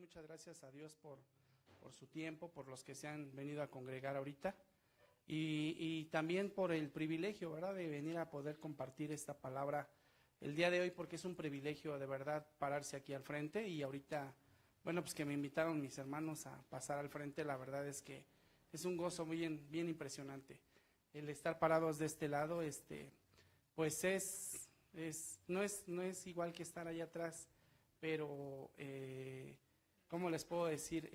muchas gracias a Dios por su tiempo, por los que se han venido a congregar ahorita y también por el privilegio, ¿verdad?, de venir a poder compartir esta palabra el día de hoy, porque es un privilegio de verdad pararse aquí al frente. Y ahorita, bueno, pues que me invitaron mis hermanos a pasar al frente, la verdad es que es un gozo bien impresionante el estar parados de este lado. Pues no es igual que estar allá atrás, pero ¿cómo les puedo decir?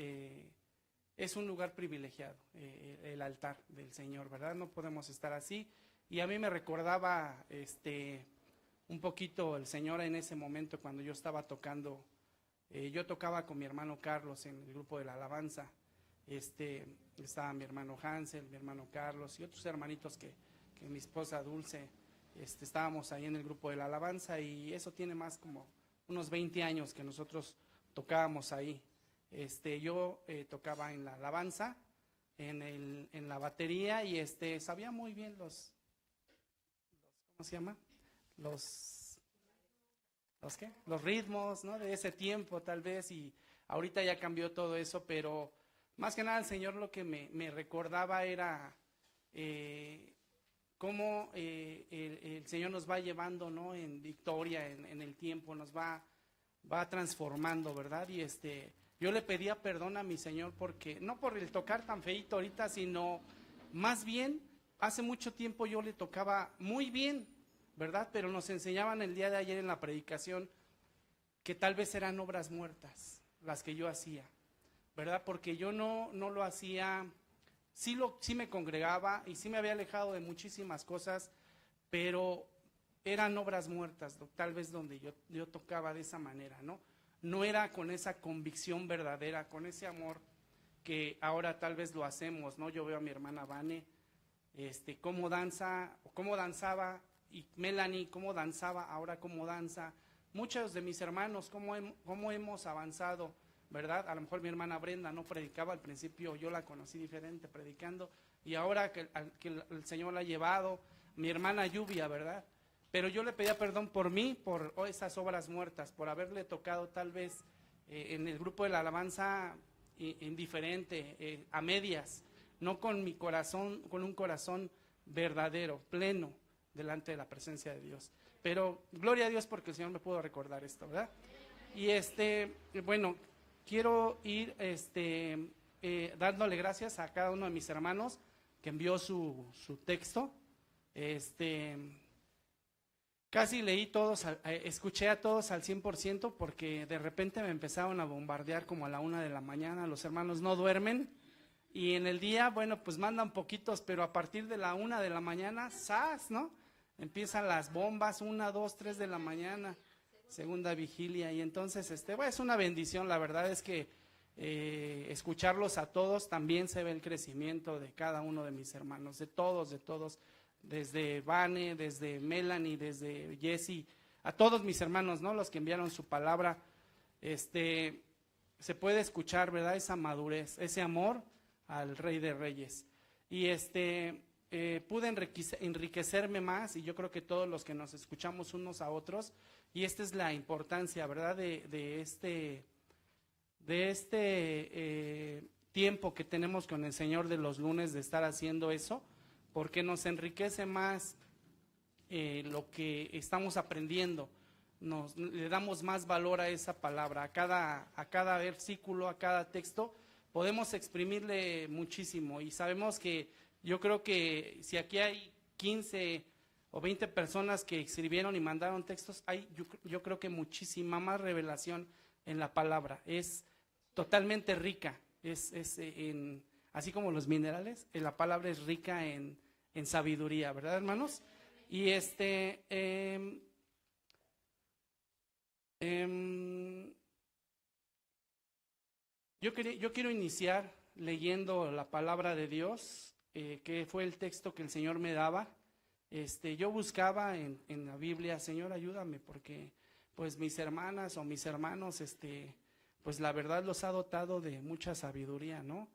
Es un lugar privilegiado, el altar del Señor, ¿verdad? No podemos estar así. Y a mí me recordaba un poquito el Señor en ese momento cuando yo estaba tocando. Yo tocaba con mi hermano Carlos en el grupo de la alabanza. Estaba mi hermano Hansel, mi hermano Carlos y otros hermanitos que mi esposa Dulce, estábamos ahí en el grupo de la alabanza, y eso tiene más como unos 20 años que nosotros tocábamos ahí. Yo tocaba en la alabanza, en la batería, y sabía muy bien ¿cómo se llama? ¿Los qué? Los ritmos, ¿no?, de ese tiempo tal vez, y ahorita ya cambió todo eso, pero más que nada el Señor lo que me recordaba era cómo el Señor nos va llevando, ¿no?, en victoria, en el tiempo, nos va transformando, ¿verdad? Y yo le pedía perdón a mi Señor porque, no por el tocar tan feito ahorita, sino más bien, hace mucho tiempo yo le tocaba muy bien, ¿verdad? Pero nos enseñaban el día de ayer en la predicación que tal vez eran obras muertas las que yo hacía, ¿verdad? Porque yo no lo hacía, sí me congregaba y sí me había alejado de muchísimas cosas, pero eran obras muertas, tal vez donde yo tocaba de esa manera, ¿no? No era con esa convicción verdadera, con ese amor que ahora tal vez lo hacemos, ¿no? Yo veo a mi hermana Vane, cómo danzaba, y Melanie, cómo danzaba, ahora cómo danza. Muchos de mis hermanos, cómo hemos avanzado, ¿verdad? A lo mejor mi hermana Brenda no predicaba al principio, yo la conocí diferente predicando, y ahora que el Señor la ha llevado. Mi hermana Lluvia, ¿verdad? Pero yo le pedía perdón por mí, por esas obras muertas, por haberle tocado tal vez en el grupo de la alabanza indiferente, a medias, no con mi corazón, con un corazón verdadero, pleno, delante de la presencia de Dios. Pero gloria a Dios porque el Señor me pudo recordar esto, ¿verdad? Y bueno, quiero ir dándole gracias a cada uno de mis hermanos que envió su texto. Casi leí todos, escuché a todos al 100%, porque de repente me empezaron a bombardear como a la 1 de la mañana. Los hermanos no duermen y en el día, bueno, pues mandan poquitos, pero a partir de la 1 de la mañana, ¡zas!, ¿no? Empiezan las bombas, 1, 2, 3 de la mañana, segunda vigilia, y entonces, bueno, es una bendición. La verdad es que escucharlos a todos, también se ve el crecimiento de cada uno de mis hermanos, de todos, desde Vane, desde Melanie, desde Jesse, a todos mis hermanos, ¿no?, los que enviaron su palabra. Se puede escuchar, ¿verdad?, esa madurez, ese amor al Rey de Reyes. Y pude enriquecerme más, y yo creo que todos los que nos escuchamos unos a otros, y esta es la importancia, ¿verdad?, de este tiempo que tenemos con el Señor de los lunes, de estar haciendo eso, porque nos enriquece más lo que estamos aprendiendo. Le damos más valor a esa palabra, a cada versículo, a cada texto, podemos exprimirle muchísimo. Y sabemos que, yo creo que si aquí hay 15 o 20 personas que escribieron y mandaron textos, yo creo que muchísima más revelación en la palabra. Es totalmente rica, así como los minerales, la palabra es rica en sabiduría, ¿verdad, hermanos? Y yo quiero iniciar leyendo la palabra de Dios, que fue el texto que el Señor me daba. Yo buscaba en la Biblia, Señor, ayúdame, porque pues mis hermanas o mis hermanos, pues la verdad los ha dotado de mucha sabiduría, ¿no?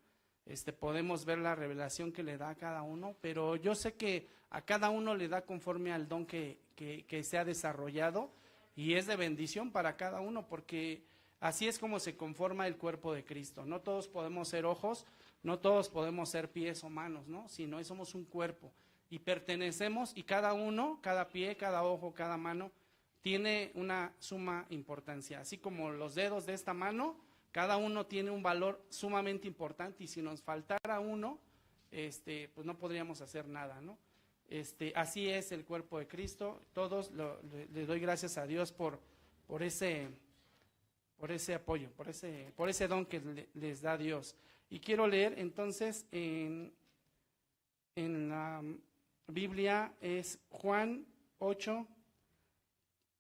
Podemos ver la revelación que le da a cada uno, pero yo sé que a cada uno le da conforme al don que se ha desarrollado, y es de bendición para cada uno, porque Así es como se conforma el cuerpo de Cristo. No todos podemos ser ojos, no todos podemos ser pies o manos, ¿no? Sino somos un cuerpo y pertenecemos, y cada uno, cada pie, cada ojo, cada mano tiene una suma importancia. Así como los dedos de esta mano, cada uno tiene un valor sumamente importante, y si nos faltara uno, pues no podríamos hacer nada, ¿no? Así es el cuerpo de Cristo. Todos le doy gracias a Dios por ese apoyo, por ese don que les da Dios. Y quiero leer entonces en la Biblia, es Juan 8,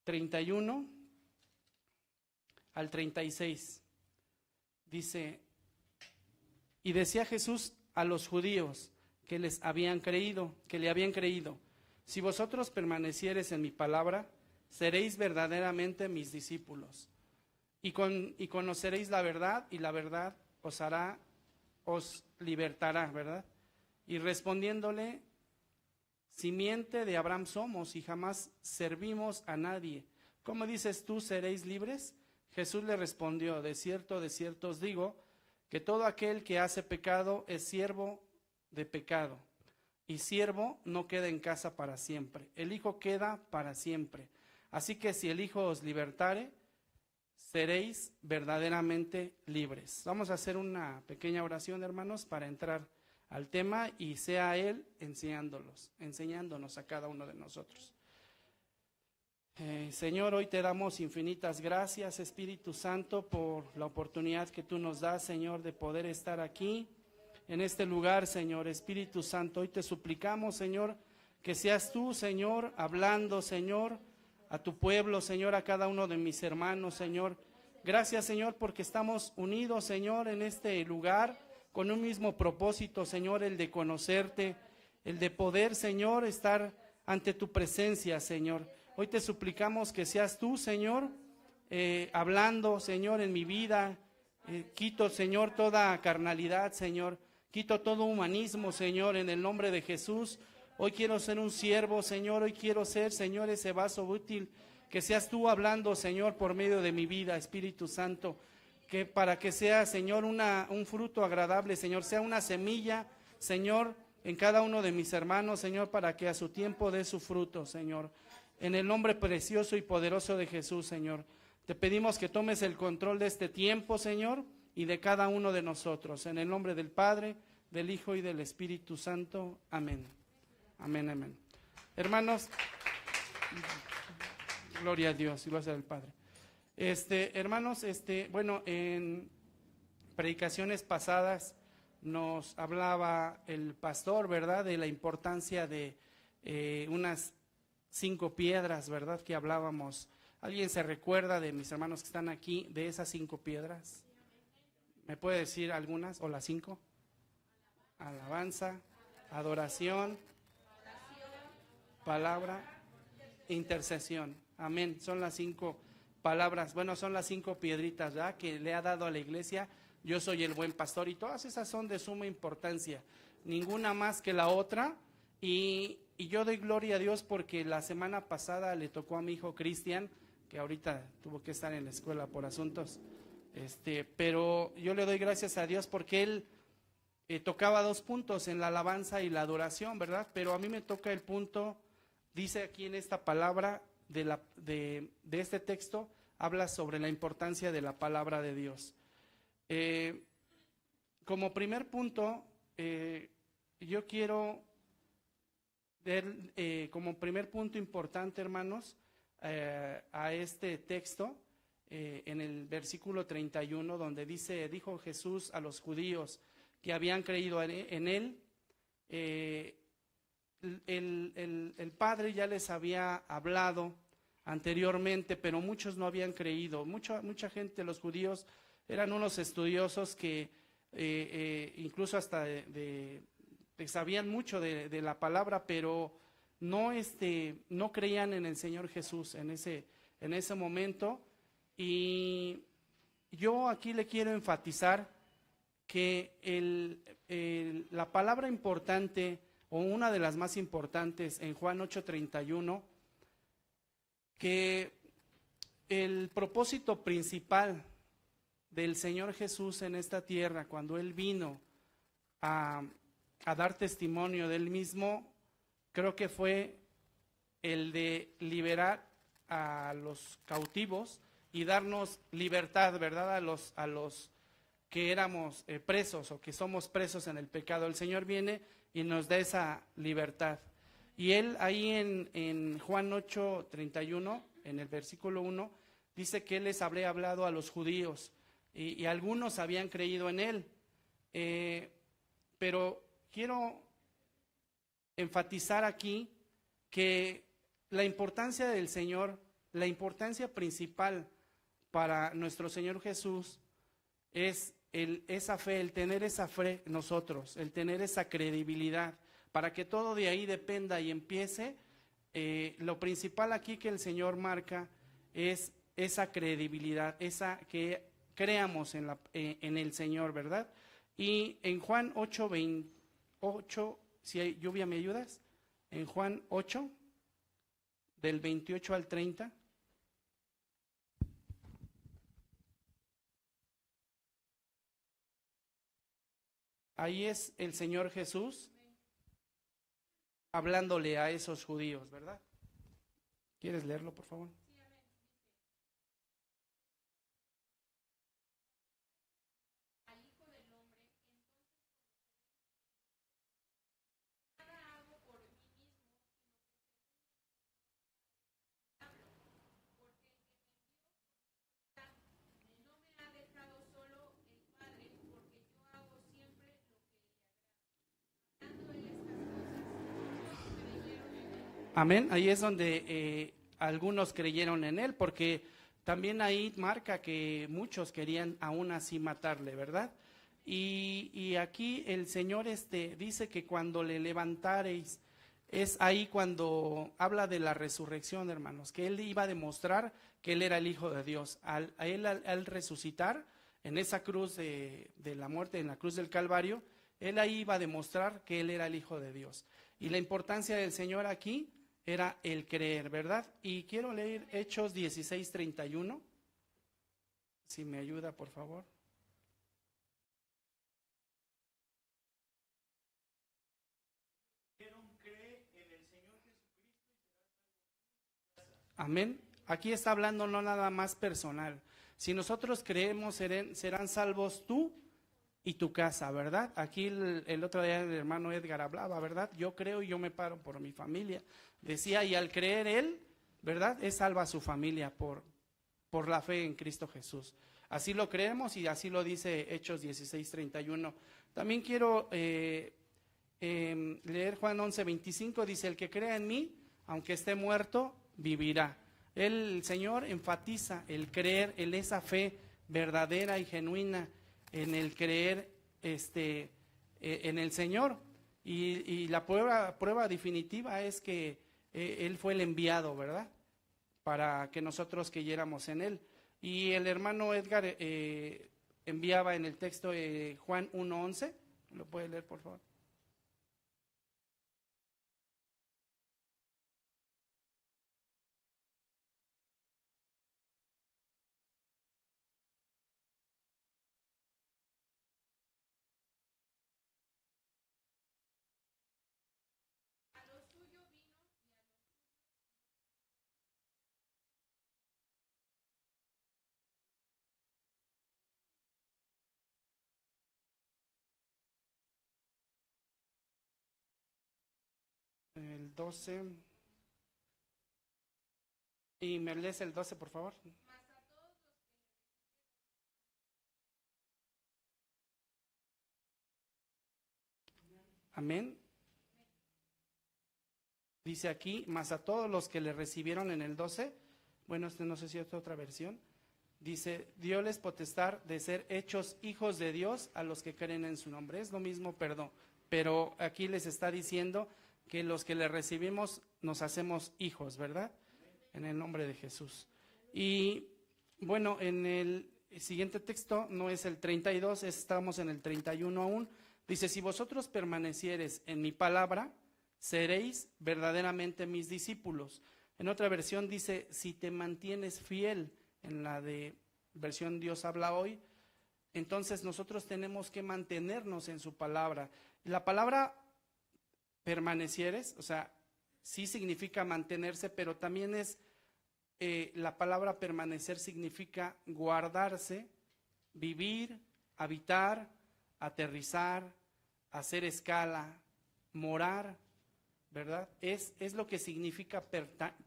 31 al 36. Dice: y decía Jesús a los judíos que le habían creído: si vosotros permaneciereis en mi palabra, seréis verdaderamente mis discípulos, y conoceréis la verdad, y la verdad os libertará, ¿verdad? Y respondiéndole: simiente de Abraham somos, y jamás servimos a nadie. ¿Cómo dices tú, seréis libres? Jesús le respondió: de cierto os digo, que todo aquel que hace pecado es siervo de pecado, y siervo no queda en casa para siempre, el Hijo queda para siempre. Así que si el Hijo os libertare, seréis verdaderamente libres. Vamos a hacer una pequeña oración, hermanos, para entrar al tema, y sea Él enseñándonos a cada uno de nosotros. Señor, hoy te damos infinitas gracias, Espíritu Santo, por la oportunidad que tú nos das, Señor, de poder estar aquí en este lugar, Señor. Espíritu Santo, hoy te suplicamos, Señor, que seas tú, Señor, hablando, Señor, a tu pueblo, Señor, a cada uno de mis hermanos, Señor. Gracias, Señor, porque estamos unidos, Señor, en este lugar con un mismo propósito, Señor, el de conocerte, el de poder, Señor, estar ante tu presencia, Señor. Hoy te suplicamos que seas tú, Señor, hablando, Señor, en mi vida. Quito, Señor, toda carnalidad, Señor. Quito todo humanismo, Señor, en el nombre de Jesús. Hoy quiero ser un siervo, Señor. Hoy quiero ser, Señor, ese vaso útil. Que seas tú hablando, Señor, por medio de mi vida, Espíritu Santo. Que para que sea, Señor, un fruto agradable, Señor. Sea una semilla, Señor, en cada uno de mis hermanos, Señor, para que a su tiempo dé su fruto, Señor. En el nombre precioso y poderoso de Jesús, Señor, te pedimos que tomes el control de este tiempo, Señor, y de cada uno de nosotros. En el nombre del Padre, del Hijo y del Espíritu Santo. Amén. Amén, amén. Hermanos, gloria a Dios y gloria al Padre. Hermanos, bueno, en predicaciones pasadas nos hablaba el pastor, ¿verdad?, de la importancia de unas 5 piedras, ¿verdad?, que hablábamos. ¿Alguien se recuerda, de mis hermanos que están aquí, de esas 5 piedras? ¿Me puede decir algunas o las 5? Alabanza, adoración, palabra, intercesión. Amén. Son las 5 palabras, bueno, son las 5 piedritas, ¿verdad?, que le ha dado a la iglesia. Yo soy el buen pastor, y todas esas son de suma importancia, ninguna más que la otra. Y yo doy gloria a Dios porque la semana pasada le tocó a mi hijo Cristian, que ahorita tuvo que estar en la escuela por asuntos, pero yo le doy gracias a Dios porque él tocaba 2 puntos en la alabanza y la adoración, ¿verdad? Pero a mí me toca el punto, dice aquí en esta palabra de este texto, habla sobre la importancia de la palabra de Dios. Como primer punto, yo quiero ver como primer punto importante, hermanos, a este texto, en el versículo 31, donde dice: dijo Jesús a los judíos que habían creído en él. El Padre ya les había hablado anteriormente, pero muchos no habían creído. Mucha gente, los judíos, eran unos estudiosos que incluso hasta sabían mucho de la palabra, pero no creían en el Señor Jesús en ese momento. Y yo aquí le quiero enfatizar que la palabra importante, o una de las más importantes, en Juan 8:31, que el propósito principal del Señor Jesús en esta tierra, cuando Él vino a dar testimonio de Él mismo, creo que fue el de liberar a los cautivos y darnos libertad, ¿verdad? A los que éramos presos o que somos presos en el pecado. El Señor viene y nos da esa libertad. Y Él ahí en Juan 8:31, en el versículo 1, dice que Él les habría hablado a los judíos y algunos habían creído en Él. Pero quiero enfatizar aquí que la importancia del Señor, la importancia principal para nuestro Señor Jesús es esa fe, el tener esa fe nosotros, el tener esa credibilidad, para que todo de ahí dependa y empiece. Lo principal aquí que el Señor marca es esa credibilidad, esa que creamos en el Señor, ¿verdad? Y en Juan 8:28, si hay lluvia, ¿me ayudas? En Juan 8, del 28 al 30. Ahí es el Señor Jesús hablándole a esos judíos, ¿verdad? ¿Quieres leerlo, por favor? Amén. Ahí es donde algunos creyeron en Él, porque también ahí marca que muchos querían aún así matarle, ¿verdad? Y aquí el Señor dice que cuando le levantareis, es ahí cuando habla de la resurrección, hermanos, que Él iba a demostrar que Él era el Hijo de Dios. Al resucitar en esa cruz de la muerte, en la cruz del Calvario, Él ahí iba a demostrar que Él era el Hijo de Dios. Y la importancia del Señor aquí era el creer, ¿verdad? Y quiero leer Hechos 16:31, si me ayuda, por favor. Amén. Aquí está hablando no nada más personal. Si nosotros creemos, serán salvos tú y tu casa, ¿verdad? Aquí el otro día el hermano Edgar hablaba, ¿verdad? Yo creo y yo me paro por mi familia. Decía, y al creer él, ¿verdad? Es salva a su familia por la fe en Cristo Jesús. Así lo creemos y así lo dice Hechos 16:31. También quiero leer Juan 11:25, dice, el que crea en mí, aunque esté muerto, vivirá. El Señor enfatiza el creer, esa fe verdadera y genuina en el creer en el Señor. Y la prueba definitiva es que Él fue el enviado, ¿verdad? Para que nosotros creyéramos en Él. Y el hermano Edgar enviaba en el texto Juan 1:11. ¿Lo puede leer, por favor? El 12. Y me lees el 12, por favor. Amén. Dice aquí, más a todos los que le recibieron en el 12, bueno, no sé si es otra versión, dice, dióles potestad de ser hechos hijos de Dios a los que creen en su nombre. Es lo mismo, perdón, pero aquí les está diciendo que los que le recibimos nos hacemos hijos, ¿verdad? En el nombre de Jesús. Y bueno, en el siguiente texto no es el 32, estamos en el 31 aún. Dice, si vosotros permaneciereis en mi palabra, seréis verdaderamente mis discípulos. En otra versión dice, si te mantienes fiel, en la de versión Dios habla hoy, Entonces nosotros tenemos que mantenernos en su palabra. La palabra permanecieres, o sea, sí significa mantenerse, pero también es, la palabra permanecer significa guardarse, vivir, habitar, aterrizar, hacer escala, morar, ¿verdad? Es lo que significa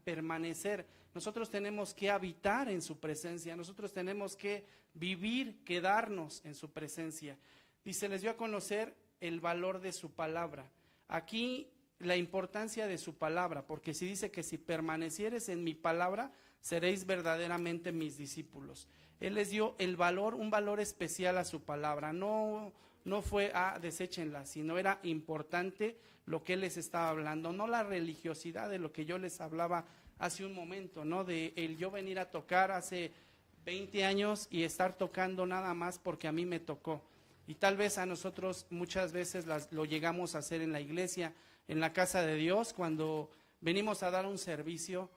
permanecer. Nosotros tenemos que habitar en su presencia, nosotros tenemos que vivir, quedarnos en su presencia. Dice, les dio a conocer el valor de su palabra. Aquí la importancia de su palabra, porque si dice que si permanecieres en mi palabra, seréis verdaderamente mis discípulos. Él les dio el valor, un valor especial a su palabra. No fue, deséchenla, sino era importante lo que él les estaba hablando, no la religiosidad de lo que yo les hablaba hace un momento, ¿no? De el yo venir a tocar hace 20 años y estar tocando nada más porque a mí me tocó. Y tal vez a nosotros muchas veces lo llegamos a hacer en la iglesia, en la casa de Dios, cuando venimos a dar un servicio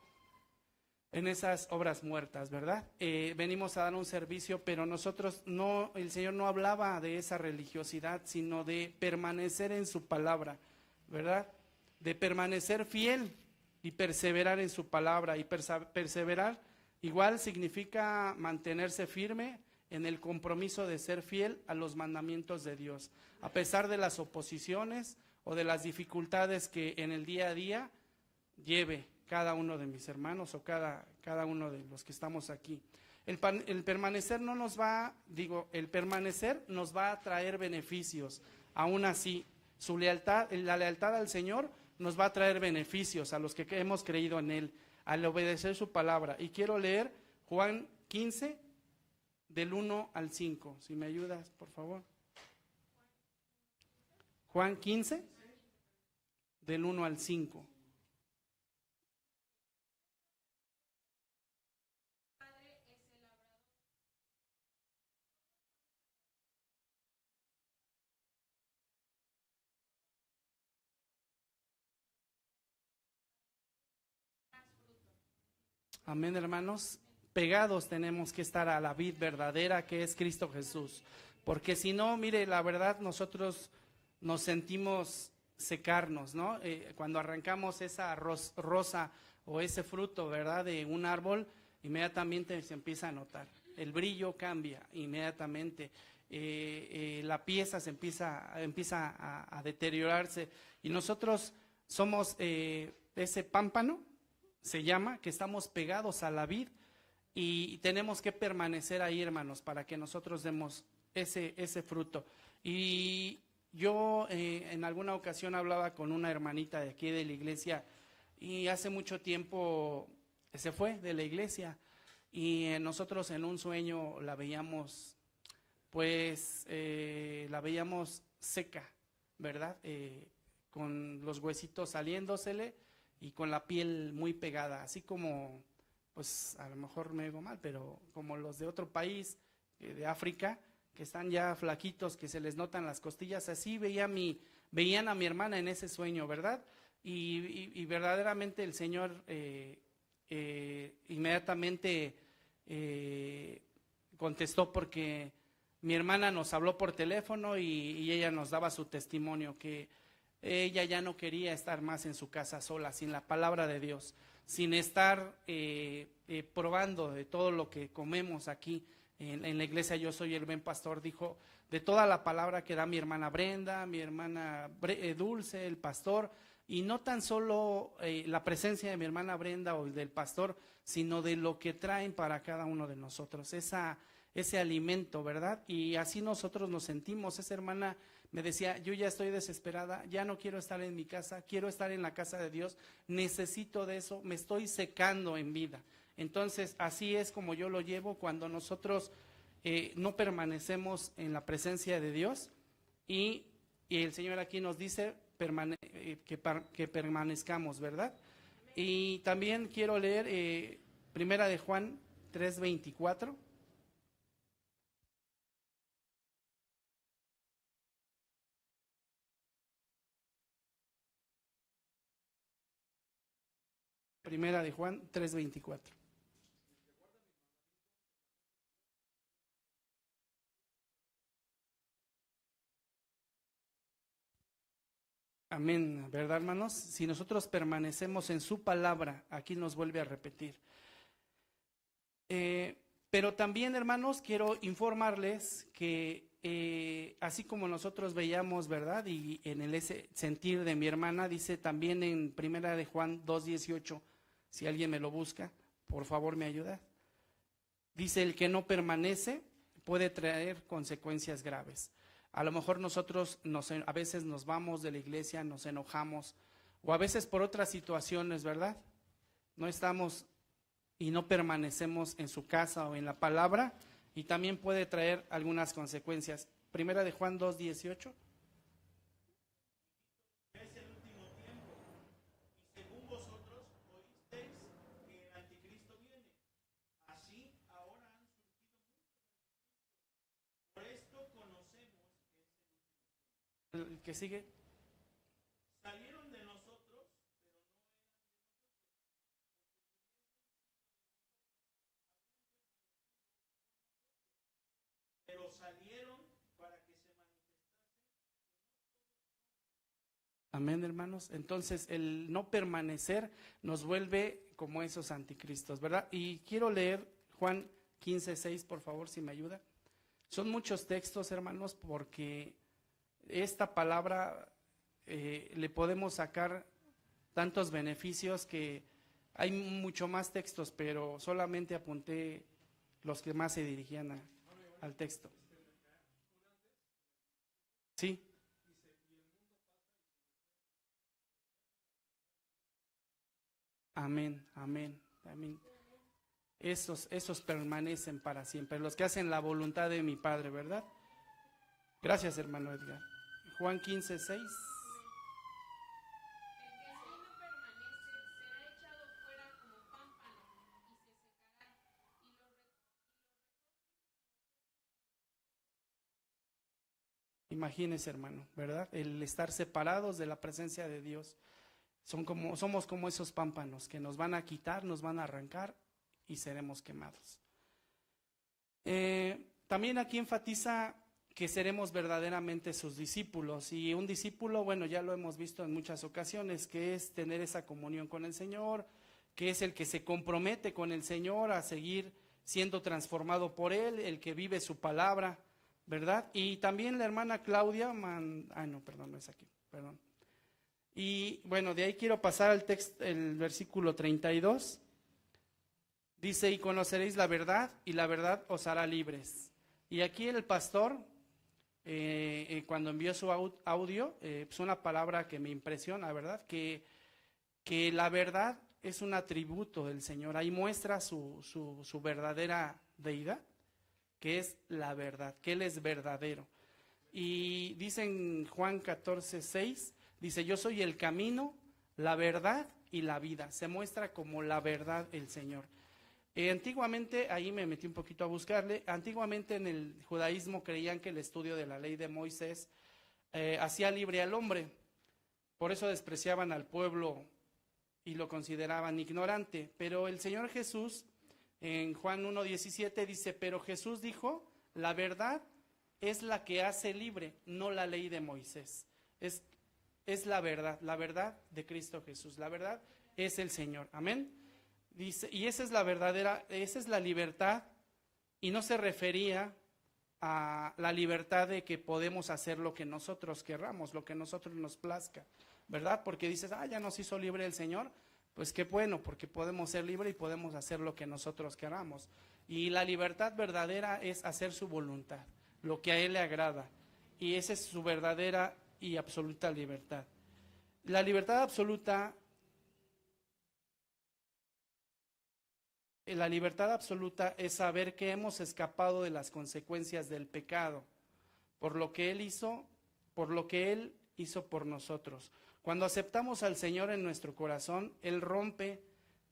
en esas obras muertas, ¿verdad? Venimos a dar un servicio, pero nosotros no, el Señor no hablaba de esa religiosidad, sino de permanecer en su palabra, ¿verdad? De permanecer fiel y perseverar en su palabra. Y perseverar igual significa mantenerse firme en el compromiso de ser fiel a los mandamientos de Dios, a pesar de las oposiciones o de las dificultades que en el día a día lleve cada uno de mis hermanos o cada uno de los que estamos aquí. El permanecer no nos va, el permanecer nos va a traer beneficios. Aún así, su lealtad, la lealtad al Señor nos va a traer beneficios a los que hemos creído en Él, al obedecer su palabra. Y quiero leer Juan 15, del 1 al 5. Si me ayudas, por favor. Juan 15, del 1 al 5. Amén, hermanos. Pegados tenemos que estar a la vid verdadera que es Cristo Jesús. Porque si no, mire, la verdad nosotros nos sentimos secarnos, ¿no? Cuando arrancamos esa rosa o ese fruto, ¿verdad? De un árbol, inmediatamente se empieza a notar. El brillo cambia inmediatamente. La pieza se empieza a deteriorarse. Y nosotros somos ese pámpano, se llama, que estamos pegados a la vid y tenemos que permanecer ahí, hermanos, para que nosotros demos ese fruto. Y yo en alguna ocasión hablaba con una hermanita de aquí de la iglesia y hace mucho tiempo se fue de la iglesia y nosotros en un sueño la veíamos, pues la veíamos seca, ¿verdad? Con los huesitos saliéndosele y con la piel muy pegada, así como, pues a lo mejor me digo mal, pero como los de otro país, de África, que están ya flaquitos, que se les notan las costillas, así veían a mi hermana en ese sueño, ¿verdad? Y verdaderamente el Señor inmediatamente contestó, porque mi hermana nos habló por teléfono y ella nos daba su testimonio, que ella ya no quería estar más en su casa sola, sin la palabra de Dios, sin estar probando de todo lo que comemos aquí en la iglesia Yo Soy el Buen Pastor. Dijo, de toda la palabra que da mi hermana Brenda, mi hermana Dulce, el pastor, y no tan solo la presencia de mi hermana Brenda o del pastor, sino de lo que traen para cada uno de nosotros, ese alimento, ¿verdad? Y así nosotros nos sentimos. Esa hermana me decía, yo ya estoy desesperada, ya no quiero estar en mi casa, quiero estar en la casa de Dios, necesito de eso, me estoy secando en vida. Entonces, así es como yo lo llevo cuando nosotros no permanecemos en la presencia de Dios y el Señor aquí nos dice que permanezcamos, ¿verdad? Y también quiero leer Primera de Juan 3:24. Primera de Juan 3:24. Amén, ¿verdad, hermanos? Si nosotros permanecemos en su palabra, aquí nos vuelve a repetir. Pero también, hermanos, quiero informarles que así como nosotros veíamos, ¿verdad? Y en ese sentir de mi hermana, dice también en Primera de Juan 2:18, si alguien me lo busca, por favor me ayuda. Dice, el que no permanece puede traer consecuencias graves. A lo mejor nosotros a veces nos vamos de la iglesia, nos enojamos, o a veces por otras situaciones, ¿verdad? No estamos y no permanecemos en su casa o en la palabra, y también puede traer algunas consecuencias. Primera de Juan 2:18. Es el último tiempo, y según vosotros oísteis que el anticristo viene. Así ahora han surgido muchos. Por esto conocemos el que sigue. Salieron de nosotros, pero salieron para que se manifestase. Amén, hermanos. Entonces, el no permanecer nos vuelve como esos anticristos, ¿verdad? Y quiero leer Juan 15:6, por favor, si me ayuda. Son muchos textos, hermanos, porque esta palabra le podemos sacar tantos beneficios que hay mucho más textos, pero solamente apunté los que más se dirigían al texto. Sí. Amén, amén, amén. Esos permanecen para siempre, los que hacen la voluntad de mi Padre, ¿verdad? Gracias, hermano Edgar. Juan 15:6. Imagínese, hermano, ¿verdad? El estar separados de la presencia de Dios. Somos como esos pámpanos que nos van a quitar, nos van a arrancar y seremos quemados. También aquí enfatiza que seremos verdaderamente sus discípulos, y un discípulo, bueno, ya lo hemos visto en muchas ocasiones, que es tener esa comunión con el Señor, que es el que se compromete con el Señor a seguir siendo transformado por Él, el que vive su palabra, ¿verdad? Y también la hermana Claudia, no, perdón, no es aquí, perdón. Y bueno, de ahí quiero pasar al texto, el versículo 32. Dice, y conoceréis la verdad, y la verdad os hará libres. Y aquí el pastor, cuando envió su audio, es una palabra que me impresiona, ¿verdad? Que la verdad es un atributo del Señor. Ahí muestra su verdadera deidad, que es la verdad, que Él es verdadero. Y dice en Juan 14:6, dice, yo soy el camino, la verdad y la vida. Se muestra como la verdad el Señor. Antiguamente, ahí me metí un poquito a buscarle, antiguamente en el judaísmo creían que el estudio de la ley de Moisés hacía libre al hombre. Por eso despreciaban al pueblo y lo consideraban ignorante. Pero el Señor Jesús, en Juan 1:17 dice, pero Jesús dijo, la verdad es la que hace libre, no la ley de Moisés. Es la verdad de Cristo Jesús. La verdad es el Señor. Amén. Dice, y esa es la verdadera, esa es la libertad, y no se refería a la libertad de que podemos hacer lo que nosotros querramos, lo que nosotros nos plazca, ¿verdad? Porque dices, ya nos hizo libre el Señor, pues qué bueno, porque podemos ser libres y podemos hacer lo que nosotros queramos. Y la libertad verdadera es hacer su voluntad, lo que a Él le agrada, y esa es su verdadera y absoluta libertad. La libertad absoluta es saber que hemos escapado de las consecuencias del pecado, por lo que Él hizo por nosotros. Cuando aceptamos al Señor en nuestro corazón, Él rompe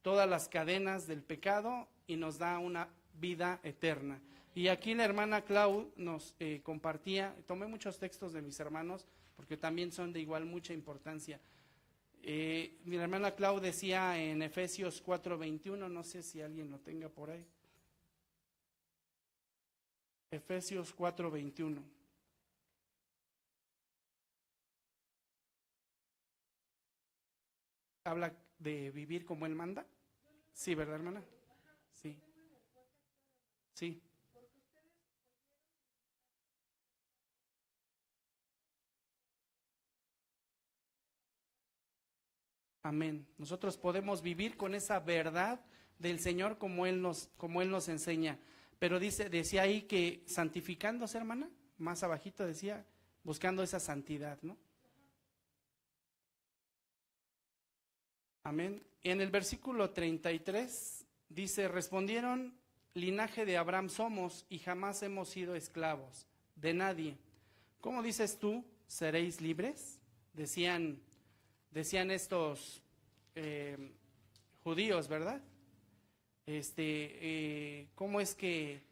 todas las cadenas del pecado y nos da una vida eterna. Y aquí la hermana Clau nos compartía, tomé muchos textos de mis hermanos, porque también son de igual mucha importancia. Mi hermana Clau decía en Efesios 4:21, no sé si alguien lo tenga por ahí. Efesios 4:21. habla de vivir como Él manda. Sí, ¿verdad, hermana? Sí, sí. Amén. Nosotros podemos vivir con esa verdad del Señor como Él nos enseña. Pero decía ahí que santificándose, hermana, más abajito decía, buscando esa santidad, ¿no? Amén. En el versículo 33 dice, respondieron, linaje de Abraham somos y jamás hemos sido esclavos de nadie. ¿Cómo dices tú, seréis libres? Decían estos judíos, ¿verdad? ¿Cómo es que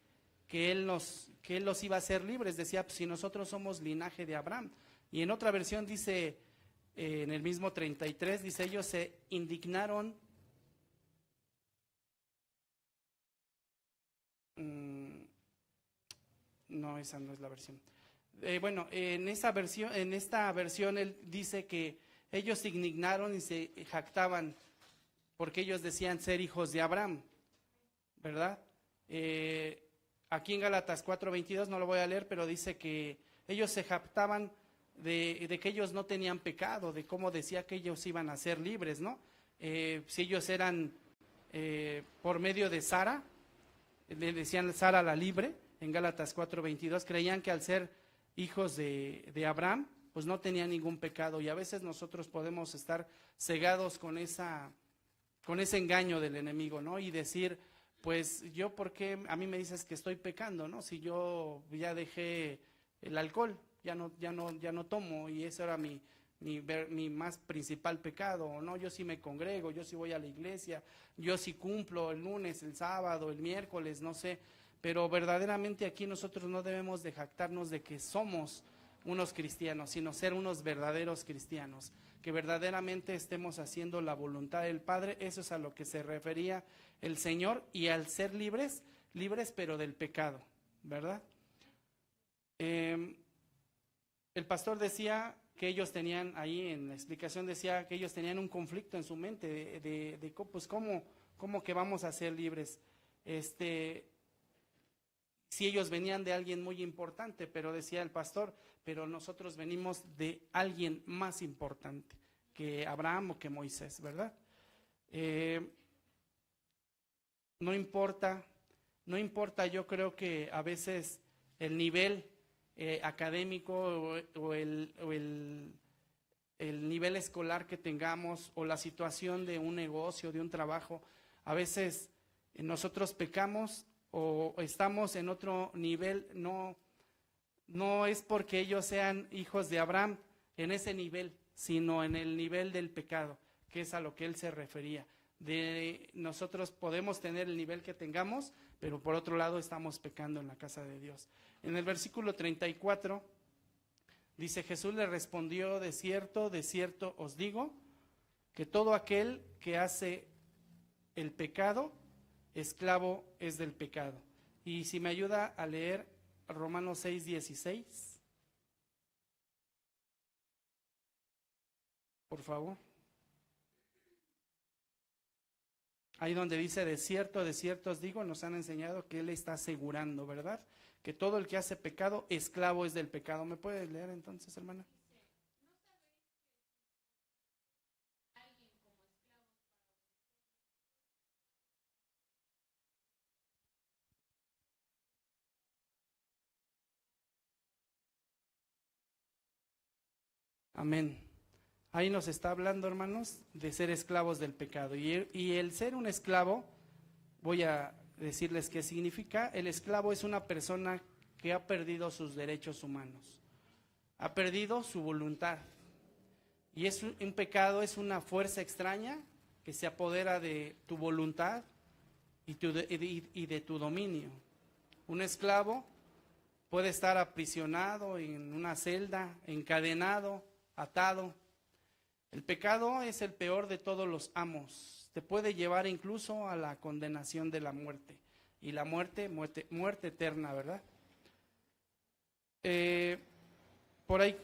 él los iba a hacer libres? Decía, pues, si nosotros somos linaje de Abraham. Y en otra versión dice, en el mismo 33, dice, ellos se indignaron. No, esa no es la versión. Bueno, en esta versión él dice que ellos se indignaron y se jactaban porque ellos decían ser hijos de Abraham, ¿verdad? Aquí en Gálatas 4:22 no lo voy a leer, pero dice que ellos se jactaban de que ellos no tenían pecado, de cómo decía que ellos iban a ser libres, ¿no? Si ellos eran por medio de Sara, le decían Sara la libre, en Gálatas 4:22, creían que al ser hijos de Abraham, pues no tenían ningún pecado, y a veces nosotros podemos estar cegados con ese engaño del enemigo, ¿no? Y decir, pues yo, ¿por qué a mí me dices que estoy pecando, no? Si yo ya dejé el alcohol, ya no tomo, y eso era mi más principal pecado, ¿no? Yo sí me congrego, yo sí voy a la iglesia, yo sí cumplo el lunes, el sábado, el miércoles, no sé, pero verdaderamente aquí nosotros no debemos de jactarnos de que somos unos cristianos, sino ser unos verdaderos cristianos, que verdaderamente estemos haciendo la voluntad del Padre. Eso es a lo que se refería el Señor, y al ser libres pero del pecado, ¿verdad? El pastor decía que ellos tenían, ahí en la explicación decía que ellos tenían un conflicto en su mente pues cómo que vamos a ser libres, si ellos venían de alguien muy importante, pero decía el pastor, pero nosotros venimos de alguien más importante que Abraham o que Moisés, ¿verdad? No importa, yo creo que a veces el nivel académico o el nivel escolar que tengamos, o la situación de un negocio, de un trabajo, a veces nosotros pecamos o estamos en otro nivel. No es porque ellos sean hijos de Abraham en ese nivel, sino en el nivel del pecado, que es a lo que él se refería. Nosotros podemos tener el nivel que tengamos, pero por otro lado estamos pecando en la casa de Dios. En el versículo 34 dice, Jesús le respondió, de cierto os digo, que todo aquel que hace el pecado, esclavo es del pecado. Y si me ayuda a leer Romanos 6:16, por favor. Ahí donde dice, de cierto os digo, nos han enseñado que Él está asegurando, ¿verdad? Que todo el que hace pecado, esclavo es del pecado. ¿Me puedes leer entonces, hermana? Amén. Ahí nos está hablando, hermanos, de ser esclavos del pecado. Y el ser un esclavo, voy a decirles qué significa. El esclavo es una persona que ha perdido sus derechos humanos, ha perdido su voluntad. Y un pecado es una fuerza extraña que se apodera de tu voluntad y de tu dominio. Un esclavo puede estar aprisionado en una celda, encadenado, atado. El pecado es el peor de todos los amos. Te puede llevar incluso a la condenación de la muerte. Y la muerte eterna, ¿verdad? Por ahí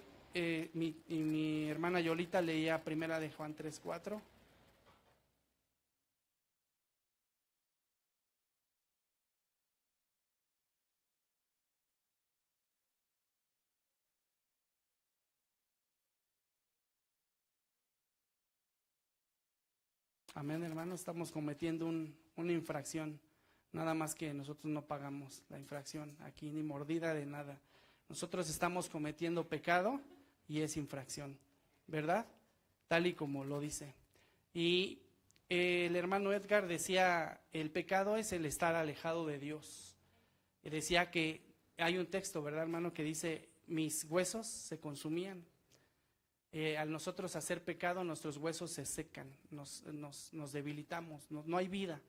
mi hermana Yolita leía primera de Juan 3:4. Amén, hermano, estamos cometiendo una infracción. Nada más que nosotros no pagamos la infracción aquí, ni mordida de nada. Nosotros estamos cometiendo pecado y es infracción, ¿verdad? Tal y como lo dice. Y el hermano Edgar decía, el pecado es el estar alejado de Dios. Y decía que hay un texto, ¿verdad, hermano? Que dice, mis huesos se consumían. Al nosotros hacer pecado, nuestros huesos se secan, nos debilitamos, no hay vida.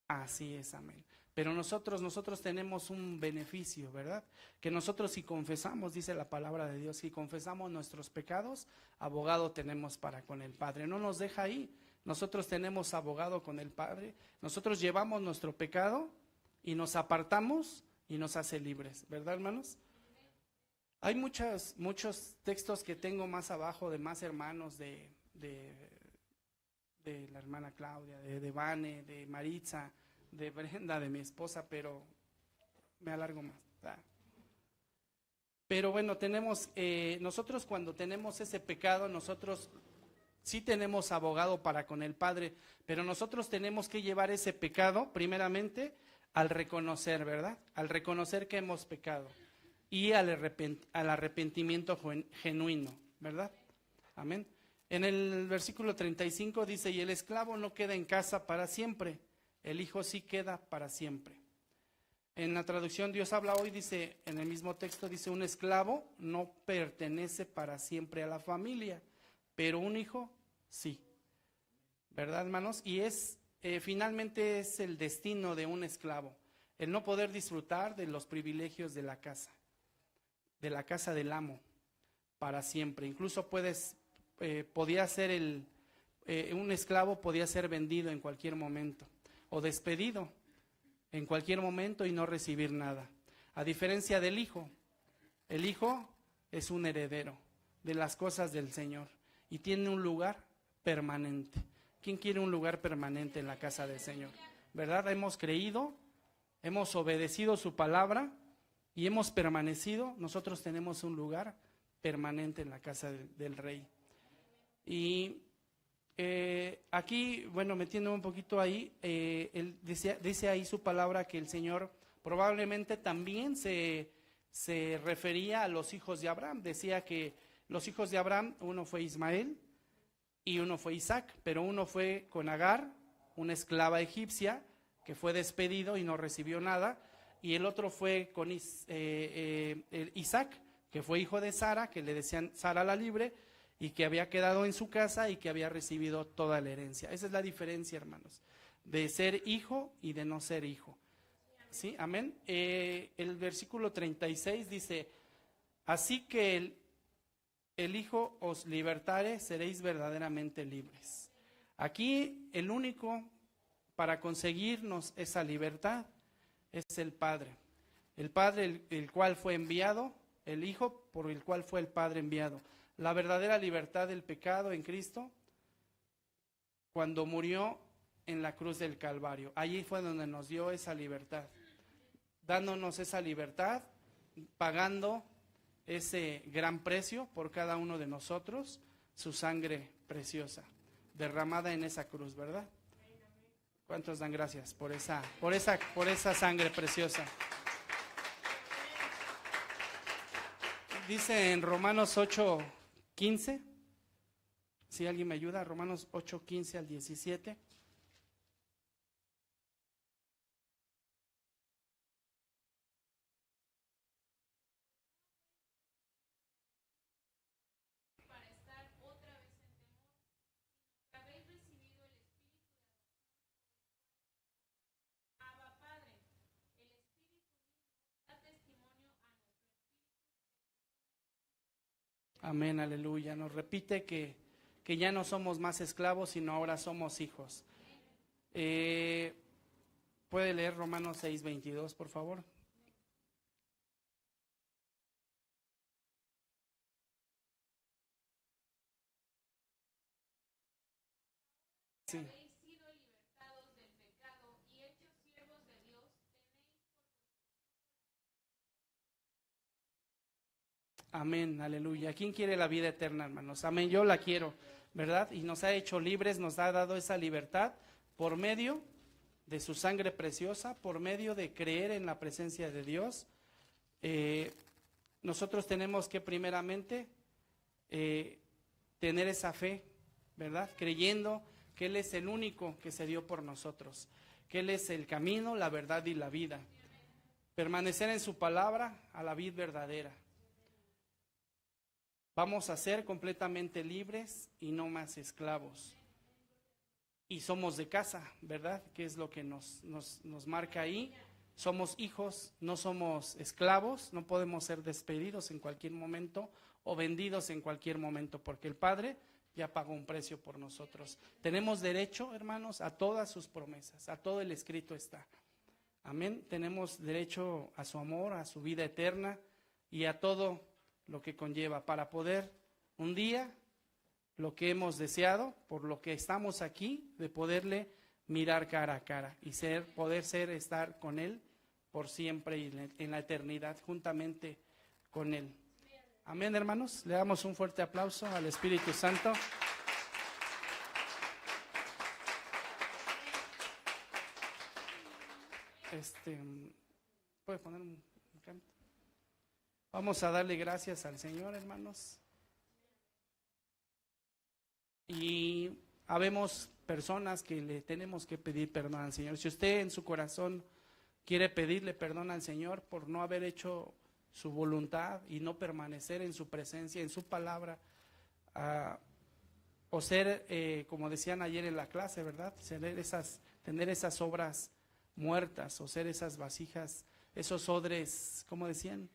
Así es, amén. Pero nosotros tenemos un beneficio, ¿verdad? Que nosotros si confesamos, dice la palabra de Dios, si confesamos nuestros pecados, abogado tenemos para con el Padre. No nos deja ahí, nosotros tenemos abogado con el Padre, nosotros llevamos nuestro pecado y nos apartamos y nos hace libres, ¿verdad, hermanos? Hay muchos textos que tengo más abajo de más hermanos de la hermana Claudia, de Vane, de Maritza, de Brenda, de mi esposa, pero me alargo más. Pero bueno, nosotros cuando tenemos ese pecado, nosotros sí tenemos abogado para con el Padre, pero nosotros tenemos que llevar ese pecado primeramente al reconocer, ¿verdad? Al reconocer que hemos pecado y al arrepentimiento genuino, ¿verdad? Amén. En el versículo 35 dice, y el esclavo no queda en casa para siempre, el hijo sí queda para siempre. En la traducción Dios habla hoy, dice, en el mismo texto, dice, un esclavo no pertenece para siempre a la familia, pero un hijo sí. ¿Verdad, hermanos? Y finalmente es el destino de un esclavo, el no poder disfrutar de los privilegios de la casa del amo, para siempre. Incluso podía ser un esclavo podía ser vendido en cualquier momento o despedido en cualquier momento y no recibir nada. A diferencia del hijo, el hijo es un heredero de las cosas del Señor y tiene un lugar permanente. ¿Quién quiere un lugar permanente en la casa del Señor? ¿Verdad? Hemos creído, hemos obedecido su palabra y hemos permanecido. Nosotros tenemos un lugar permanente en la casa del Rey. Y aquí, bueno, metiéndome un poquito ahí, él dice ahí su palabra que el Señor probablemente también se refería a los hijos de Abraham. Decía que los hijos de Abraham, uno fue Ismael y uno fue Isaac, pero uno fue con Agar, una esclava egipcia, que fue despedido y no recibió nada, y el otro fue con Isaac, que fue hijo de Sara, que le decían Sara la libre, y que había quedado en su casa y que había recibido toda la herencia. Esa es la diferencia, hermanos, de ser hijo y de no ser hijo. ¿Sí? Amén. El versículo 36 dice, así que el Hijo os libertare, seréis verdaderamente libres. Aquí el único para conseguirnos esa libertad es el Padre. El Padre, el cual fue enviado, el Hijo por el cual fue el Padre enviado. La verdadera libertad del pecado en Cristo, cuando murió en la cruz del Calvario. Allí fue donde nos dio esa libertad, dándonos esa libertad, pagando ese gran precio por cada uno de nosotros, su sangre preciosa, derramada en esa cruz, ¿verdad? ¿Cuántos dan gracias por esa sangre preciosa? Dice en Romanos 8:15, si alguien me ayuda, Romanos 8:15 al 17. Amén, aleluya. Nos repite que ya no somos más esclavos, sino ahora somos hijos. ¿Puede leer Romanos 6:22, por favor? Sí. Amén, aleluya. ¿Quién quiere la vida eterna, hermanos? Amén, yo la quiero. ¿verdad? Y nos ha hecho libres, nos ha dado esa libertad por medio de su sangre preciosa, por medio de creer en la presencia de Dios. Nosotros tenemos que primeramente tener esa fe, ¿verdad? Creyendo que Él es el único que se dio por nosotros, que Él es el camino, la verdad y la vida. Permanecer en su palabra a la vid verdadera. Vamos a ser completamente libres y no más esclavos. Y somos de casa, ¿verdad? Que es lo que nos marca ahí. Somos hijos, no somos esclavos, no podemos ser despedidos en cualquier momento o vendidos en cualquier momento, porque el Padre ya pagó un precio por nosotros. Tenemos derecho, hermanos, a todas sus promesas, a todo el escrito está. Amén. Tenemos derecho a su amor, a su vida eterna y a todo lo que conlleva para poder un día, lo que hemos deseado, por lo que estamos aquí, de poderle mirar cara a cara y poder estar con Él por siempre y en la eternidad, juntamente con Él. Amén, hermanos. Le damos un fuerte aplauso al Espíritu Santo. ¿Puedes poner un canto? Vamos a darle gracias al Señor, hermanos. Y habemos personas que le tenemos que pedir perdón al Señor. Si usted en su corazón quiere pedirle perdón al Señor por no haber hecho su voluntad y no permanecer en su presencia, en su palabra, o ser, como decían ayer en la clase, ¿verdad? Tener esas obras muertas, o ser esas vasijas, esos odres, ¿cómo decían?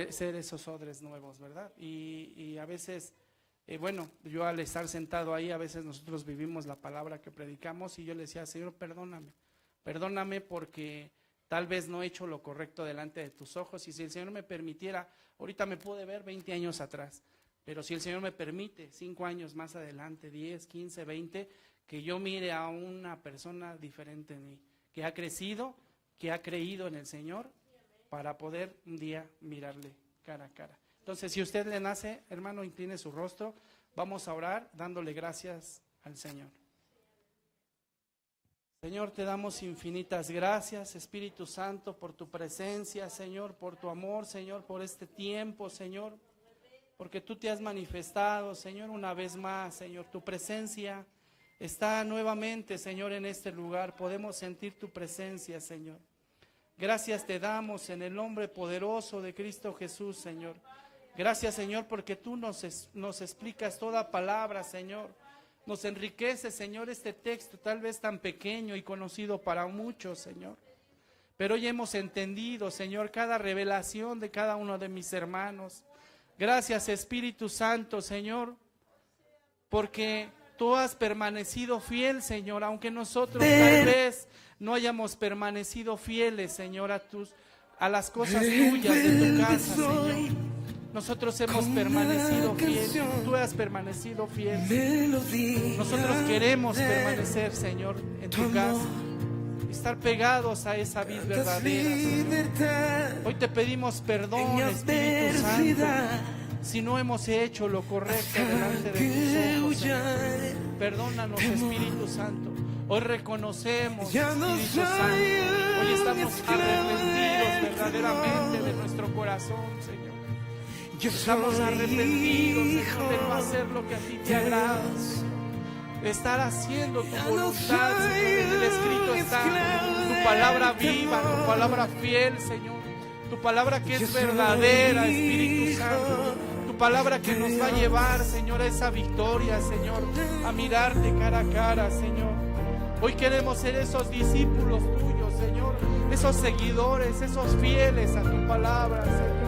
Ser esos odres nuevos, ¿verdad? Y a veces, bueno, yo al estar sentado ahí, a veces nosotros vivimos la palabra que predicamos y yo le decía, Señor, perdóname porque tal vez no he hecho lo correcto delante de tus ojos, y si el Señor me permitiera, ahorita me pude ver 20 años atrás, pero si el Señor me permite 5 años más adelante, 10, 15, 20, que yo mire a una persona diferente en mí, que ha crecido, que ha creído en el Señor, para poder un día mirarle cara a cara. Entonces, si usted le nace, hermano, incline su rostro, vamos a orar dándole gracias al Señor. Señor, te damos infinitas gracias, Espíritu Santo, por tu presencia, Señor, por tu amor, Señor, por este tiempo, Señor, porque tú te has manifestado, Señor, una vez más, Señor, tu presencia está nuevamente, Señor, en este lugar, podemos sentir tu presencia, Señor. Gracias te damos en el nombre poderoso de Cristo Jesús, Señor. Gracias, Señor, porque tú nos explicas toda palabra, Señor. Nos enriquece, Señor, este texto tal vez tan pequeño y conocido para muchos, Señor. Pero hoy hemos entendido, Señor, cada revelación de cada uno de mis hermanos. Gracias, Espíritu Santo, Señor, porque tú has permanecido fiel, Señor, aunque nosotros tal vez no hayamos permanecido fieles, Señor, a las cosas tuyas de tu casa, Señor. Nosotros hemos permanecido fieles, tú has permanecido fiel. Nosotros queremos permanecer, Señor, en tu casa, estar pegados a esa vid verdadera, Señor. Hoy te pedimos perdón, Espíritu Santo, si no hemos hecho lo correcto delante de tus ojos, Señor. Perdónanos, Espíritu Santo. Hoy reconocemos, Espíritu Santo, hoy estamos arrepentidos verdaderamente de nuestro corazón, Señor. Estamos arrepentidos, Señor, de no hacer lo que a ti te agrada, de estar haciendo tu voluntad, Señor. En el escrito está tu palabra viva, tu palabra fiel, Señor, tu palabra que es verdadera, Espíritu Santo. Tu palabra que nos va a llevar, Señor, a esa victoria, Señor, a mirarte cara a cara, Señor. Hoy queremos ser esos discípulos tuyos, Señor, esos seguidores, esos fieles a tu palabra, Señor.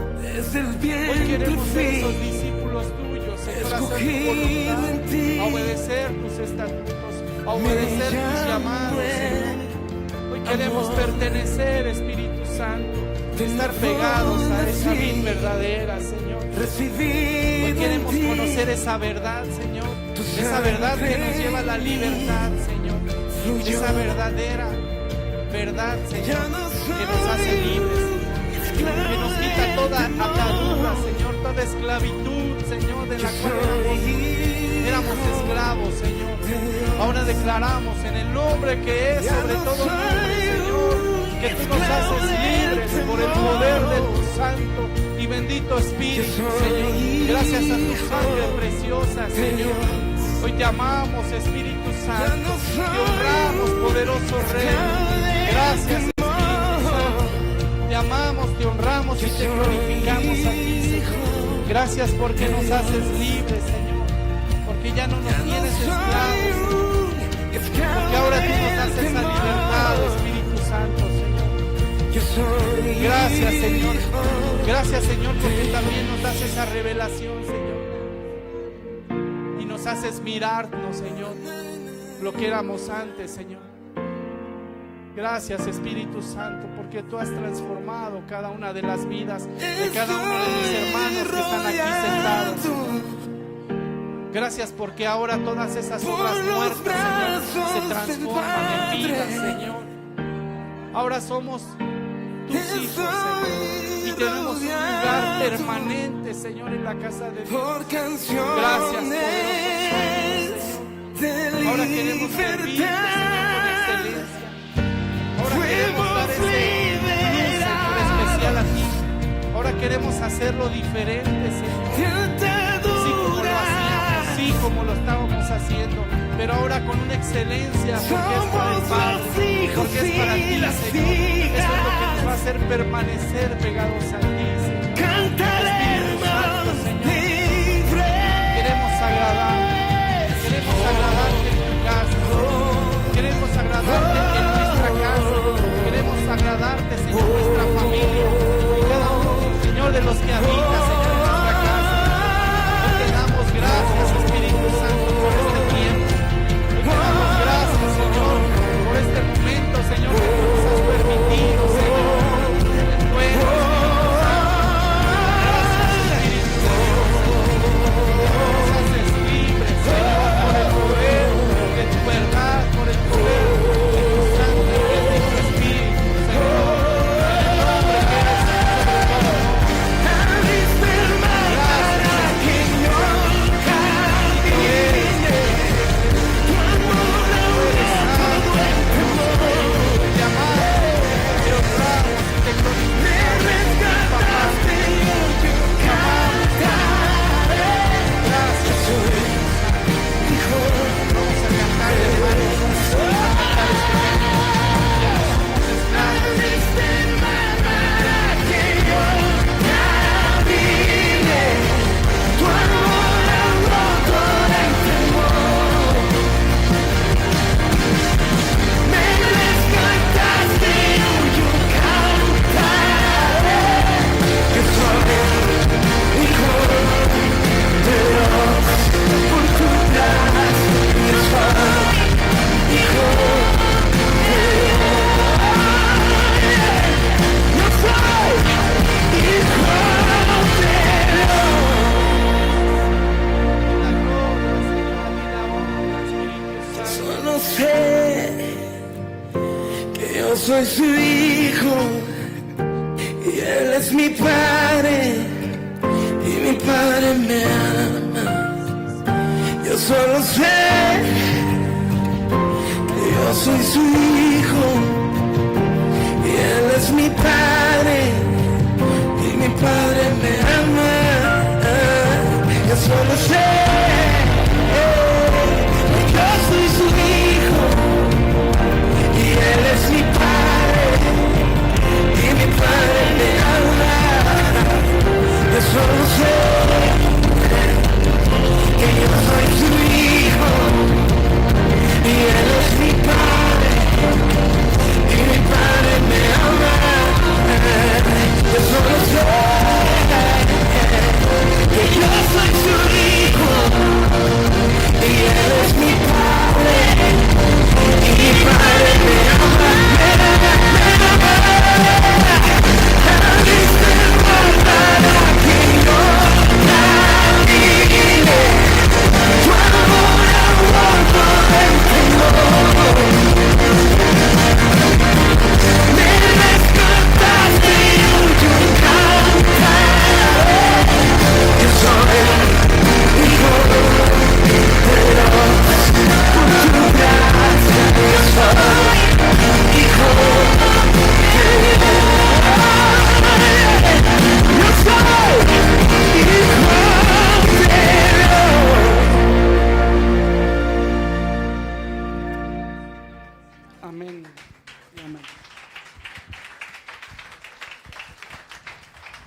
Hoy queremos ser esos discípulos tuyos, Señor, a hacer tu voluntad, a obedecer tus estatutos, a obedecer tus llamados, Señor. Hoy queremos pertenecer, Espíritu Santo, estar pegados a esa vid verdadera, Señor. Hoy queremos conocer esa verdad, Señor, esa verdad que nos lleva a la libertad, Señor. Esa verdadera verdad, Señor, que nos hace libres. que nos quita toda atadura, Señor, toda esclavitud, Señor, de la cual éramos esclavos, Señor. Ahora declaramos en el nombre que es sobre todo nombre, Señor, que tú nos haces libres por el poder de tu Santo y bendito Espíritu, Señor. Gracias a tu sangre preciosa, Señor. Hoy te amamos, Espíritu Santo. Te honramos, poderoso Rey. Gracias, Espíritu Santo. Te amamos, te honramos y te glorificamos a ti, Señor. Gracias porque nos haces libres, Señor. Porque ya no nos tienes esclavos, Señor. Porque ahora tú nos das esa libertad, Espíritu Santo, Señor. Gracias, Señor. Gracias, Señor, porque también nos das esa revelación, Señor. Y nos haces mirarnos, Señor, lo que éramos antes, Señor. Gracias, Espíritu Santo, porque tú has transformado cada una de las vidas de cada uno de mis hermanos que están aquí sentados, Señor. Gracias porque ahora todas esas obras muertas, Señor, se transforman en vida, Señor. Ahora somos tus hijos, Señor, y tenemos un lugar permanente, Señor, en la casa de Dios. Gracias, poderoso Señor. Ahora queremos servirte, Señor, con excelencia. Ahora queremos dar ese plus, Señor, especial a ti. Ahora queremos hacerlo diferente, Señor. Sí, como lo hacíamos, sí, como lo estábamos haciendo, pero ahora con una excelencia, porque es por el Padre, porque es para ti, Señor. Eso es lo que nos va a hacer permanecer pegados a ti, Señor. Espíritu Santo, Señor. Queremos agradarte en tu casa. Queremos agradarte en nuestra casa. Queremos agradarte, Señor, en nuestra familia. Y cada uno, Señor, de los que habitan, Señor, en nuestra casa. Hoy te damos gracias, Espíritu Santo, por este tiempo. Hoy te damos gracias, Señor, por este momento, Señor, que tú nos has permitido, Señor. Bueno, gracias, Espíritu de Dios. Nos haces libres, Señor, por el poder de tu verdad, por el poder de tu santo y bendito Espíritu, Señor. En el nombre que eres sobre todo nombre. Soy su hijo y él es mi padre y mi padre me ama. Yo solo sé que yo soy su hijo y él es mi padre y mi padre me ama. Yo solo sé que yo soy su hijo y él es mi padre. Mi padre me ama. Yo solo sé que yo soy su hijo y él es mi padre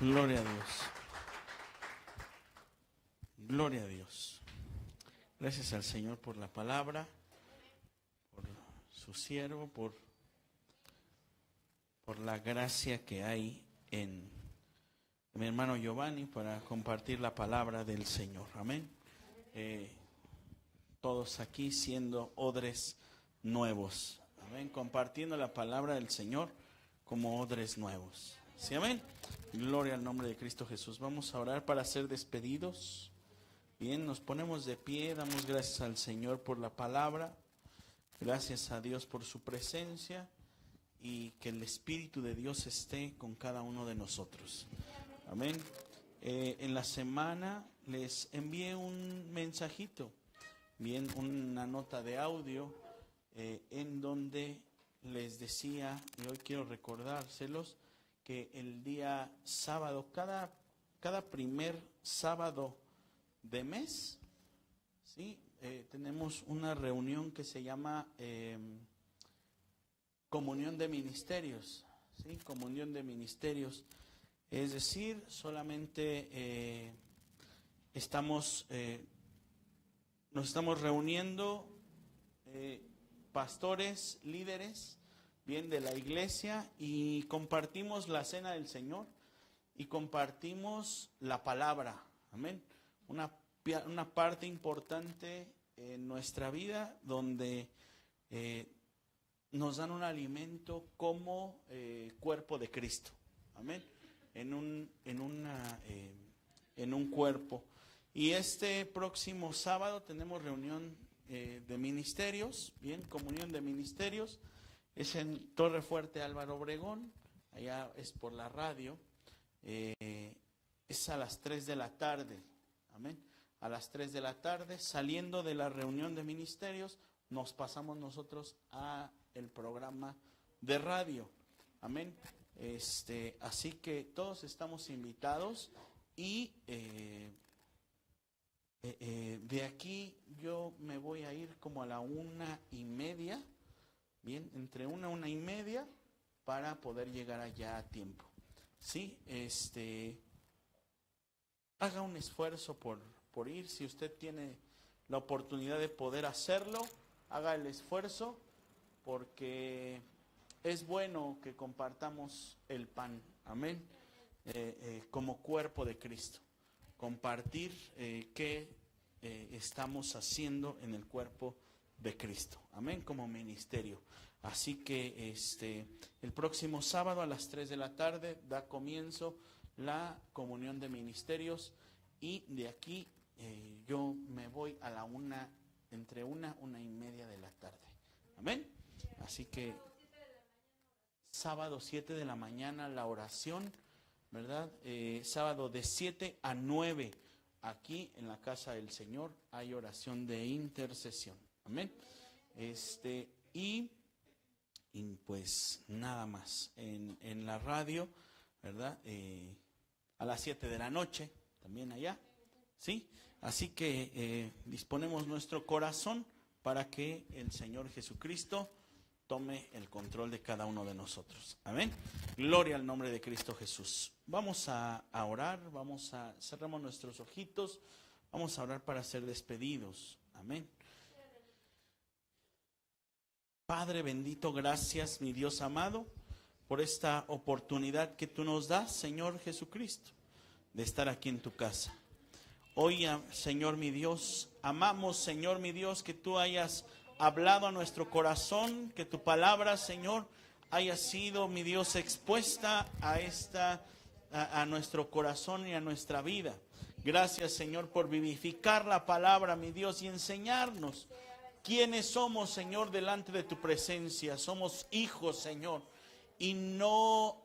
Gloria a Dios. Gloria a Dios. Gracias al Señor por la palabra, por su siervo, por la gracia que hay en mi hermano Giovanni para compartir la palabra del Señor. Amén. Todos aquí siendo odres nuevos. Amén. Compartiendo la palabra del Señor como odres nuevos. ¿Sí, amén? Gloria al nombre de Cristo Jesús. Vamos a orar para ser despedidos. Bien, nos ponemos de pie, damos gracias al Señor por la palabra. Gracias a Dios por su presencia y que el Espíritu de Dios esté con cada uno de nosotros. Amén. En la semana les envié un mensajito, bien, una nota de audio en donde les decía, y hoy quiero recordárselos, que el día sábado, cada primer sábado de mes, ¿sí? Tenemos una reunión que se llama Comunión de Ministerios, ¿sí? Comunión de Ministerios. Es decir, solamente nos estamos reuniendo pastores, líderes, bien, de la iglesia, y compartimos la cena del Señor y compartimos la palabra. Amén. Una parte importante en nuestra vida donde nos dan un alimento como cuerpo de Cristo. Amén. En un cuerpo. Y este próximo sábado tenemos reunión de ministerios, bien, comunión de ministerios. Es en Torre Fuerte, Álvaro Obregón. Allá es por la radio. Es a las 3 de la tarde. Amén. A las 3 de la tarde, saliendo de la reunión de ministerios, nos pasamos nosotros a el programa de radio. Amén. Así que todos estamos invitados y de aquí yo me voy a ir como a la 1:30, bien, entre 1:30 para poder llegar allá a tiempo. Sí, haga un esfuerzo por ir. Si usted tiene la oportunidad de poder hacerlo, haga el esfuerzo, porque es bueno que compartamos el pan, amén, como cuerpo de Cristo. Compartir qué estamos haciendo en el cuerpo de Cristo, amén, como ministerio. Así que el próximo sábado a las 3 de la tarde da comienzo la comunión de ministerios, y de aquí yo me voy a la entre 1:30 de la tarde, amén. Así que sábado 7 de la mañana la oración, ¿verdad? Sábado de 7 a 9 aquí en la casa del Señor hay oración de intercesión, amén. Y pues nada más en la radio, ¿verdad? A las 7 de la noche también allá, ¿sí? Así que disponemos nuestro corazón para que el Señor Jesucristo tome el control de cada uno de nosotros. Amén. Gloria al nombre de Cristo Jesús. Vamos a orar, cerramos nuestros ojitos, vamos a orar para ser despedidos. Amén. Padre bendito, gracias, mi Dios amado, por esta oportunidad que tú nos das, Señor Jesucristo, de estar aquí en tu casa. Hoy, Señor mi Dios, amamos, Señor mi Dios, que tú hayas hablado a nuestro corazón, que tu palabra, Señor, haya sido, mi Dios, expuesta a nuestro corazón y a nuestra vida. Gracias, Señor, por vivificar la palabra, mi Dios, y enseñarnos quiénes somos, Señor, delante de tu presencia. Somos hijos, Señor, y no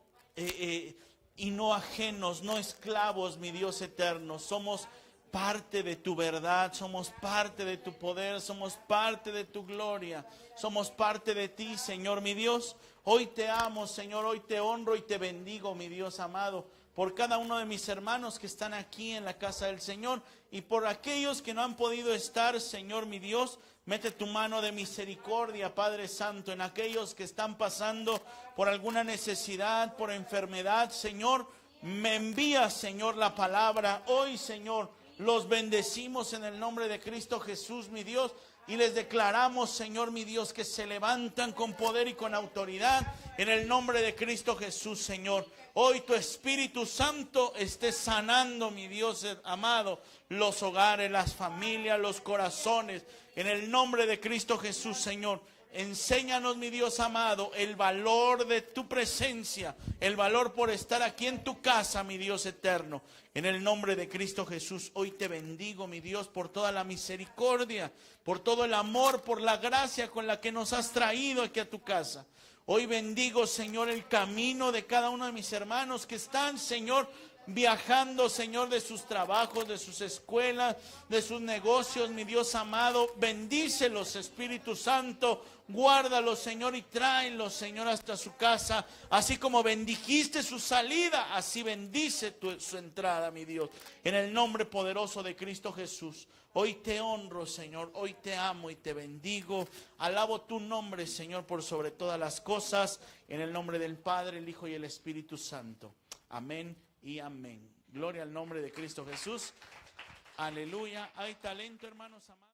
ajenos, no esclavos, mi Dios eterno. Somos parte de tu verdad, somos parte de tu poder, somos parte de tu gloria, somos parte de ti, Señor mi Dios. Hoy te amo, Señor, hoy te honro y te bendigo, mi Dios amado, por cada uno de mis hermanos que están aquí en la casa del Señor, y por aquellos que no han podido estar, Señor mi Dios. Mete tu mano de misericordia, Padre Santo, en aquellos que están pasando por alguna necesidad, por enfermedad, Señor. me envías, Señor, la palabra. Hoy, Señor, los bendecimos en el nombre de Cristo Jesús, mi Dios. Y les declaramos, Señor, mi Dios, que se levantan con poder y con autoridad en el nombre de Cristo Jesús, Señor. Hoy tu Espíritu Santo esté sanando, mi Dios amado, los hogares, las familias, los corazones. En el nombre de Cristo Jesús, Señor. Enséñanos, mi Dios amado, el valor de tu presencia, el valor por estar aquí en tu casa, mi Dios eterno. En el nombre de Cristo Jesús, hoy te bendigo, mi Dios, por toda la misericordia, por todo el amor, por la gracia con la que nos has traído aquí a tu casa. Hoy bendigo, Señor, el camino de cada uno de mis hermanos que están, Señor, viajando, Señor, de sus trabajos, de sus escuelas, de sus negocios, mi Dios amado. Bendícelos, Espíritu Santo. Guárdalos, Señor, y tráelos, Señor, hasta su casa. Así como bendijiste su salida, así bendice su entrada, mi Dios. En el nombre poderoso de Cristo Jesús. Hoy te honro, Señor. Hoy te amo y te bendigo. Alabo tu nombre, Señor, por sobre todas las cosas. En el nombre del Padre, el Hijo y el Espíritu Santo. Amén y amén. Gloria al nombre de Cristo Jesús. Aleluya. Hay talento, hermanos amados.